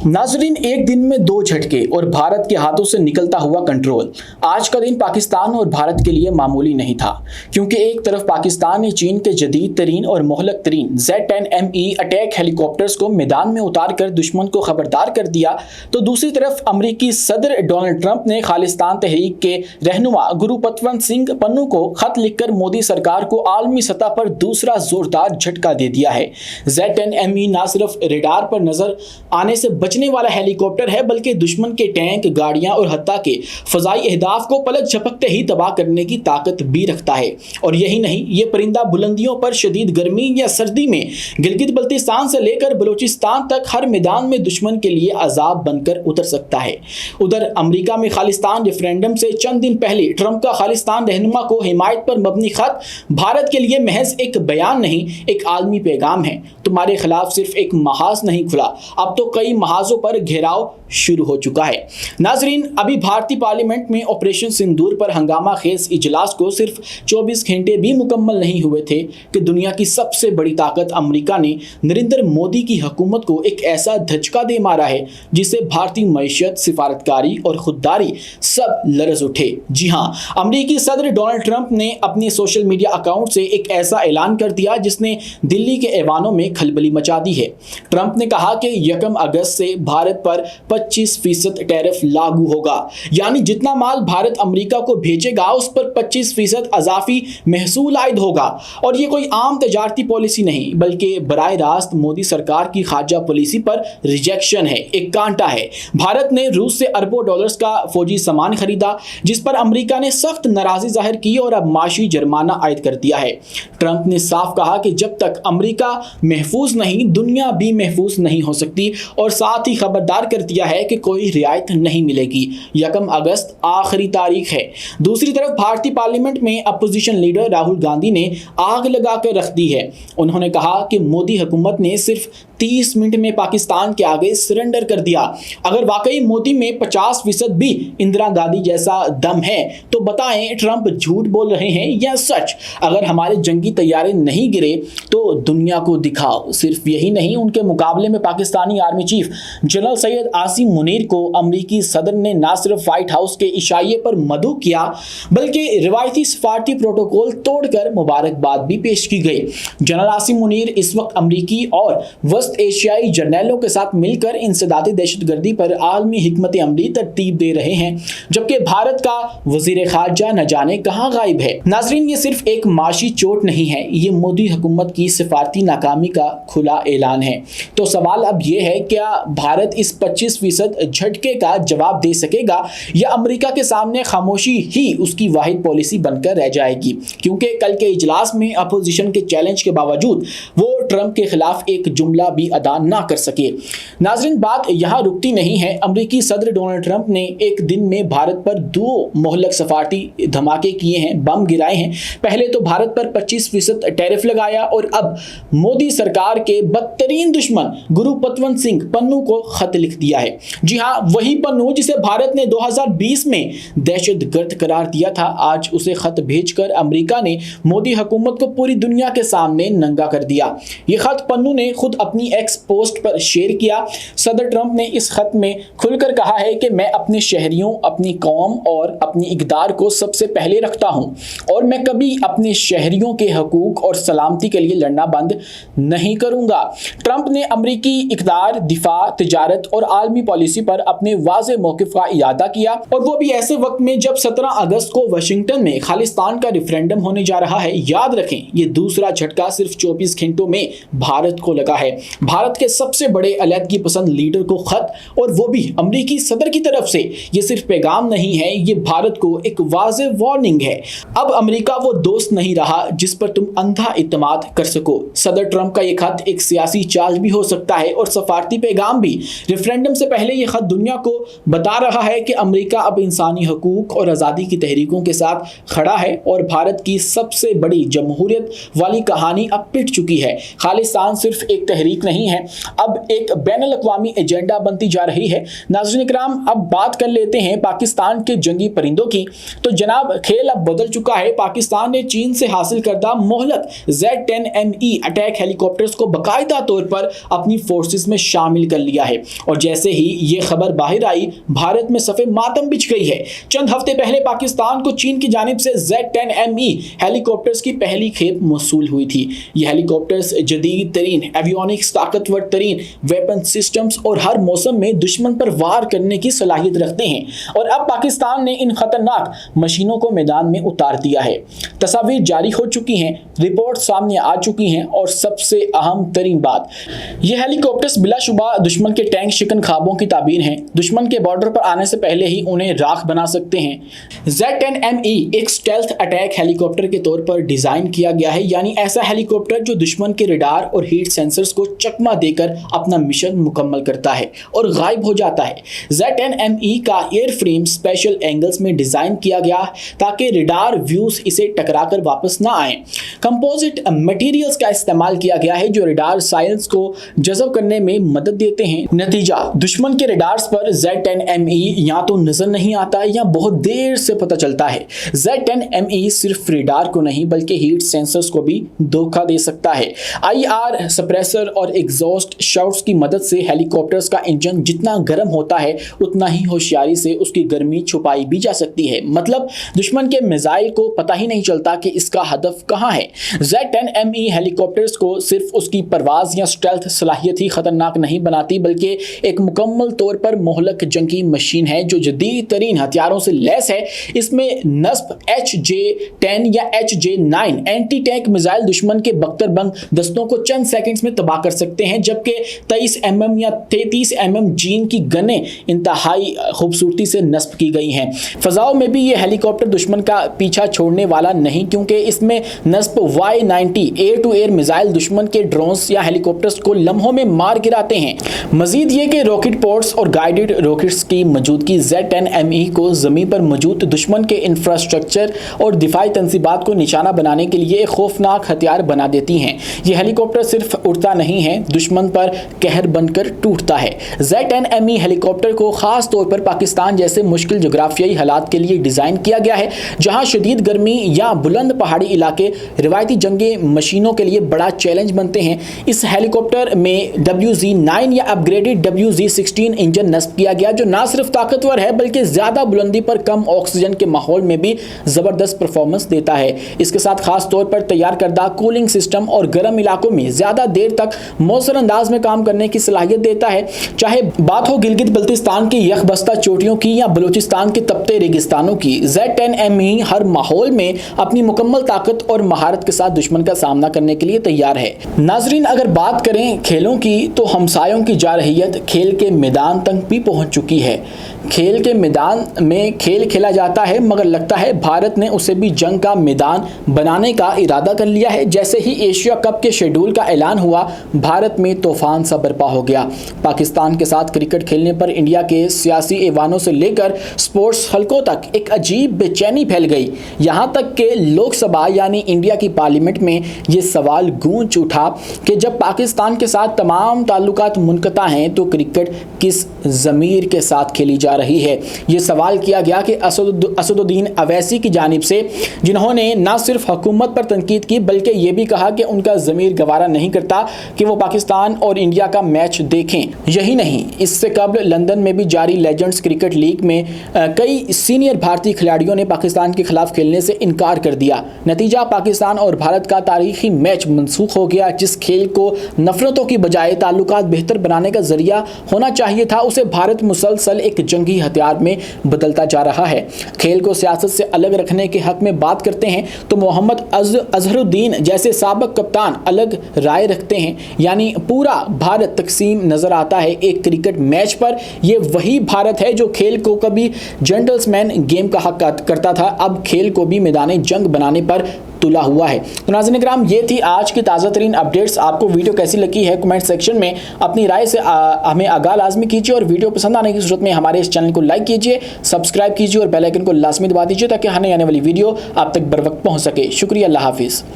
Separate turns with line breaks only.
नाजरीन, एक दिन में दो झटके और भारत के हाथों से निकलता हुआ कंट्रोल। आज का दिन पाकिस्तान और भारत के लिए मामूली नहीं था, क्योंकि एक तरफ पाकिस्तान ने चीन के जदीद तरीन और मोहलक तरीन Z-10ME अटैक हेलीकॉप्टर्स को मैदान में उतार कर दुश्मन को खबरदार कर दिया, तो दूसरी तरफ अमरीकी सदर डोनाल्ड ट्रंप ने खालिस्तान तहरीक के रहनुमा गुरुपतवंत सिंह पन्नू को खत लिखकर मोदी सरकार को आलमी सतह पर दूसरा जोरदार झटका दे दिया है। Z-10ME न सिर्फ रेडार पर नजर आने से बचने वाला हेलीकॉप्टर है, बल्कि दुश्मन के टैंक, गाड़ियां और हत्ता के फजाई अहदाफ को पलक झपकते ही तबाह करने की ताकत भी रखता है। और यही नहीं, ये परिंदा बुलंदियों पर शदीद गर्मी या सर्दी में गिलगित बल्तिस्तान से लेकर बलूचिस्तान तक हर मैदान में दुश्मन के लिए अजाब बनकर उतर सकता है। उधर अमेरिका में खालिस्तान रेफरेंडम से चंद दिन पहले ट्रंप का खालिस्तान रहनुमा को हिमायत पर मबनी खत भारत के लिए महज एक बयान नहीं, एक आलमी पैगाम है। तुम्हारे खिलाफ सिर्फ एक महाज नहीं खुला, अब तो कई महाजों पर घेराव शुरू हो चुका है। नाजरीन, अभी भारतीय पार्लियामेंट में ऑपरेशन सिंदूर पर हंगामा खेज इजलास को सिर्फ 24 घंटे भी मुकम्मल नहीं हुए थे कि दुनिया की सबसे बड़ी ताकत अमेरिका ने नरेंद्र मोदी की हुकूमत को एक ऐसा धचका दे मारा है जिससे भारतीय मईशत, सिफारतकारी और खुददारी सब लरज उठे। जी हाँ, अमेरिकी सदर डोनाल्ड ट्रंप ने अपने सोशल मीडिया अकाउंट से एक ऐसा ऐलान कर दिया जिसने दिल्ली के ऐवानों में खलबली मचा दी है। ट्रंप ने कहा कि 1 अगस्त से भारत पर 25% टैरिफ लागू होगा, यानी जितना माल भारत अमेरिका को भेजेगा उस पर 25% अजाफी महसूल आयद होगा। और ये कोई आम तजारती पॉलिसी नहीं, बल्कि बराह रास्त मोदी सरकार की खारजा पॉलिसी पर रिजेक्शन है, एक कांटा है। भारत ने रूस से अरबों डॉलर्स का फौजी सामान खरीदा, जिस पर अमेरिका ने सख्त नाराजगी जाहिर की और अब माशी जुर्माना आयद कर दिया है। ट्रंप ने साफ कहा कि जब तक अमेरिका महफूज नहीं, दुनिया भी महफूज नहीं हो सकती, और साथ ही खबरदार कर दिया है कि कोई रियायत नहीं मिलेगी। 1 अगस्त आखिरी तारीख है। दूसरी तरफ भारतीय पार्लियामेंट में अपोजिशन लीडर राहुल गांधी ने आग लगाकर रख दी है। उन्होंने कहा कि मोदी हुकूमत ने सिर्फ 30 मिनट में पाकिस्तान के आगे सरेंडर कर दिया। अगर वाकई मोदी में 50% भी इंदिरा गांधी जैसा दम है तो बताएं, ट्रंप झूठ बोल रहे हैं या सच? अगर हमारे जंगी तैयारे नहीं गिरे तो दुनिया को दिखाओ। सिर्फ यही नहीं, उनके मुकाबले में Pakistani army chief general Syed Asim Munir को अमेरिकी सदर ने न सिर्फ व्हाइट हाउस के इशारे पर मदऊ किया, बल्कि रिवायती सफारती प्रोटोकॉल तोड़कर मुबारकबाद भी पेश की गई। जनरल आसिम मुनीर इस वक्त अमेरिकी और वस्त एशियाई जर्नलों के साथ मिलकर इंसदादी दहशतगर्दी पर आलमी हिकमत अमली तरतीब दे रहे हैं, जबकि भारत का वजीर खारजा न जाने कहां गायब है। नाजरीन, ये सिर्फ एक माशी चोट नहीं है, ये मोदी हुकूमत की सिफारती नाकामी का खुला ऐलान है। तो सवाल अब यह है, क्या भारत इस 25% झटके का जवाब दे सकेगा या अमेरिका के सामने खामोशी ही उसकी वाहिद पॉलिसी बनकर रह जाएगी? क्योंकि कल के इजलास में अपोजिशन के चैलेंज के बावजूद वो ट्रंप के खिलाफ एक जुमला भी अदा ना कर सके। नाजरीन, बात यहाँ रुकती नहीं है। अमेरिकी सदर डोनाल्ड ट्रंप ने एक दिन में भारत पर 2 मोहलक सफारती धमाके किए हैं, बम गिराए हैं। पहले तो भारत पर 25% टैरिफ लगाया और अब मोदी सरकार के बदतरीन दुश्मन गुरुपतवंत सिंह पन्नू को खत लिख दिया है। जी हाँ, वही पन्नू जिसे भारत ने 2020 में दहशतगर्द करार दिया था, आज उसे खत भेजकर अमेरिका ने मोदी हुकूमत को पूरी दुनिया के सामने नंगा कर दिया। ये खत पन्नू ने खुद अपनी एक्स पोस्ट पर शेयर किया। सदर ट्रंप ने इस खत में खुलकर कहा है कि मैं अपने शहरियों, अपनी कौम और अपनी इक़दार को सबसे पहले रखता हूं और मैं कभी अपने शहरियों के हकूक और सलामती के लिए लड़ना बंद नहीं करूंगा। ट्रंप ने अमेरिकी इक़दार, दिफा, तिजारत और आलमी पॉलिसी पर अपने वाज़े मौक़िफ़ का इयादा किया, और वो भी ऐसे वक्त में जब 17 अगस्त को वाशिंगटन में खालिस्तान का रेफरेंडम होने जा रहा है। याद रखें, ये दूसरा झटका सिर्फ 24 घंटों में भारत को लगा है। भारत के सबसे बड़े अलहदगी पसंद लीडर को खत, और वो भी अमेरिकी सदर की तरफ से। ये सिर्फ पैगाम नहीं है, ये भारत को एक वाज़े वार्निंग है। अब अमेरिका वो दोस्त नहीं रहा जिस पर तुम अंधा इत्मीनान कर सको। सदर ट्रंप का ये खत एक सियासी चाल भी हो सकता है और सफारती पैगाम भी। रेफरेंडम से पहले ये खत दुनिया को बता रहा है कि अमेरिका अब इंसानी हकूक और आज़ादी की तहरीकों के साथ खड़ा है और भारत की सबसे बड़ी जमहूरियत वाली कहानी अब पिट चुकी है। खालिस्तान सिर्फ एक तहरीक नहीं है, अब एक बैन अल-अक़वामी एजेंडा बनती जा रही है। नाज़रीन इकराम, अब बात कर लेते हैं पाकिस्तान के जंगी परिंदों की। तो जनाब, खेल अब बदल चुका है। पाकिस्तान ने चीन से हासिल करदा मोहलक Z-10ME अटैक हेलीकॉप्टर्स को बाकायदा तौर पर अपनी फोर्सेस में शामिल कर लिया है, और जैसे ही ये खबर बाहर आई, भारत में सफ़े मातम बिछ गई है। चंद हफ्ते पहले पाकिस्तान को चीन की जानिब से Z-10ME हेलीकॉप्टर्स की पहली खेप मौसूल हुई थी। ये हेलीकॉप्टर्स जदीद तरीन एवियोनिक्स, ताकतवर तरीन वेपन सिस्टम्स और हर मौसम में दुश्मन पर वार करने की सलाहियत रखते हैं, और अब पाकिस्तान ने इन खतरनाक मशीनों को मैदान में उतार दिया है। तस्वीर जारी हो चुकी हैं, रिपोर्ट सामने आ चुकी हैं, और सबसे अहम तरीन बात, ये हेलीकॉप्टर्स बिलाशुबा दुश्मन के टैंक शिकन ख्वाबों की ताबीर हैं। दुश्मन के बॉर्डर पर आने से पहले ही उन्हें राख बना सकते हैं। Z-10ME एक स्टेल्थ अटैक हेलीकॉप्टर के तौर पर डिजाइन किया गया है, यानी ऐसा हेलीकॉप्टर जो दुश्मन के रडार और हीट सेंसर्स को चकमा देकर अपना मिशन मुकम्मल करता है और गायब हो जाता है। Z-10ME का एयर फ्रेम स्पेशल एंगल्स में डिजाइन किया गया ताकि रडार व्यूज इसे टकराकर वापस ना आए। कंपोजिट मटेरियल्स का इस्तेमाल किया गया है जो रडार साइंस को जज़ब करने में मदद देते हैं। नतीजा, दुश्मन के रडार्स पर Z-10ME या तो नजर नहीं आता है या बहुत देर से पता चलता है। Z-10ME सिर्फ रडार को नहीं बल्कि हीट सेंसर्स को भी धोखा दे सकता है। IR सप्रेसर और एग्जॉस्ट शाउट्स की मदद से हेलीकॉप्टर्स का इंजन जितना गर्म होता है उतना ही होशियारी से उसकी गर्मी छुपाई भी जा सकती है। मतलब दुश्मन के मिसाइल को पता ही नहीं चलता कि इसका हदफ कहाँ है। Z-10ME हेलीकॉप्टर्स को सिर्फ उसकी परवाज या स्टेल्थ सलाहियत ही खतरनाक नहीं बनाती बल्कि एक मुकम्मल तौर पर मोहलक जंगी मशीन है जो जदीद तरीन हथियारों से लैस है। इसमें नस्ब HJ-10 या HJ-9 एंटी टैंक मिसाइल दुश्मन के बख्तरबंद दस्तों को चंद सेकंड्स में तबाह कर सकते हैं, जबकि 23 mm या 33 mm जीन की गनें इंतहाई खूबसूरती से नस्ब की गई हैं। फजाओं में भी ये हेलीकॉप्टर दुश्मन का पीछा छोड़ने वाला नहीं, क्योंकि इसमें नस्ब Y-90 air to air missile दुश्मन के ड्रोन्स या हेलीकॉप्टर्स को लम्हों में मार गिराते हैं। मजीद ये कि रॉकेट पोर्ट्स और गाइडेड रॉकेट्स की मौजूदगी Z-10ME को ज़मीन पर मौजूद दुश्मन के इंफ्रास्ट्रक्चर और दिफाई तंसीबात को निशाना बनाने के लिए एक खौफनाक हथियार बना देती हैं। ये हेलीकॉप्टर सिर्फ उड़ता नहीं है, दुश्मन पर कहर बनकर टूटता है। Z-10ME हेलीकॉप्टर को खास तौर पर पाकिस्तान जैसे मुश्किल जोग्राफियाई हालात के लिए डिज़ाइन किया गया है, जहाँ शदीद गर्मी या बुलंद पहाड़ी इलाके रिवायती जंगी मशीनों के लिए बड़ा चैलेंज बनते हैं। इस हेलीकॉप्टर में WZ-9 या अपग्रेडेड WZ-16 इंजन नस्ब किया गया जो ना सिर्फ ताकतवर है बल्कि ज़्यादा बुलंदी पर कम ऑक्सीजन के माहौल में भी ज़बरदस्त परफॉर्मेंस देता है। इसके साथ खास तौर पर तैयार करदा कूलिंग सिस्टम और गर्म इलाकों में ज़्यादा देर तक मौसर अंदाज में काम करने की सलाहियत देता है। चाहे बात हो गिलगित बल्तिस्तान की यखबस्ता चोटियों की या बलूचिस्तान के तपते रेगिस्तानों की, Z-10ME हर माहौल में अपनी मुकम्मल ताकत और महारत के साथ दुश्मन का सामना करने के लिए तैयार है। नाजरीन, अगर बात करें खेलों की तो हमसायों की जारहियत खेल के मैदान तक भी पहुंच चुकी है। खेल के मैदान में खेल खेला जाता है, मगर लगता है भारत ने उसे भी जंग का मैदान बनाने का इरादा कर लिया है। जैसे ही एशिया कप के शेड्यूल का ऐलान हुआ, भारत में तूफान सा बरपा हो गया। पाकिस्तान के साथ क्रिकेट खेलने पर इंडिया के सियासी ऐवानों से लेकर स्पोर्ट्स हलकों तक एक अजीब बेचैनी फैल गई। यहाँ तक कि लोकसभा यानी इंडिया की पार्लियामेंट में ये सवाल गूंज उठा कि जब पाकिस्तान के साथ तमाम ताल्लुकात मुनक़ता हैं तो क्रिकेट किस ज़मीर के साथ खेली जा रही है। ये सवाल किया गया कि असदुद्दीन अवैसी की जानिब से, जिन्होंने न सिर्फ हुकूमत पर तनकीद की बल्कि ये भी कहा कि उनका ज़मीर गवारा नहीं करता कि वो पाकिस्तान और इंडिया का मैच देखें। यही नहीं, इससे कबल लंदन में भी जारी लेजेंड्स क्रिकेट लीग में कई सीनियर भारतीय खिलाड़ियों ने पाकिस्तान के खिलाफ खेलने से इनकार कर दिया। नतीजा, पाकिस्तान और भारत का तारीखी मैच मनसूख हो गया। जिस खेल को नफरतों की बजाय ताल्लुकात बेहतर बनाने का जरिया होना चाहिए था, उसे भारत मुसलसल एक जंगी हथियार में बदलता जा रहा है। खेल को सियासत से अलग रखने के हक में बात करते हैं तो मोहम्मद अजहरुद्दीन जैसे साबिक कप्तान अलग राय रखते हैं, यानी पूरा भारत तकसीम नजर आता है एक क्रिकेट मैच पर। यह वही भारत है जो खेल को कभी जेंटलमैन गेम का हक करता था, अब खेल को भी मैदान जंग बनाने पर तुला हुआ है। तो नाज़रीन इकराम, ये थी आज की ताज़ा तरीन अपडेट्स। आपको वीडियो कैसी लगी है कमेंट सेक्शन में अपनी राय से हमें आगाह लाजमी कीजिए, और वीडियो पसंद आने की सूरत में हमारे इस चैनल को लाइक कीजिए, सब्सक्राइब कीजिए और बेल आइकन को लाजमी दबा दीजिए ताकि आने वाली वीडियो आप तक बर वक्त पहुँच सके। शुक्रिया, अल्लाह हाफिज़।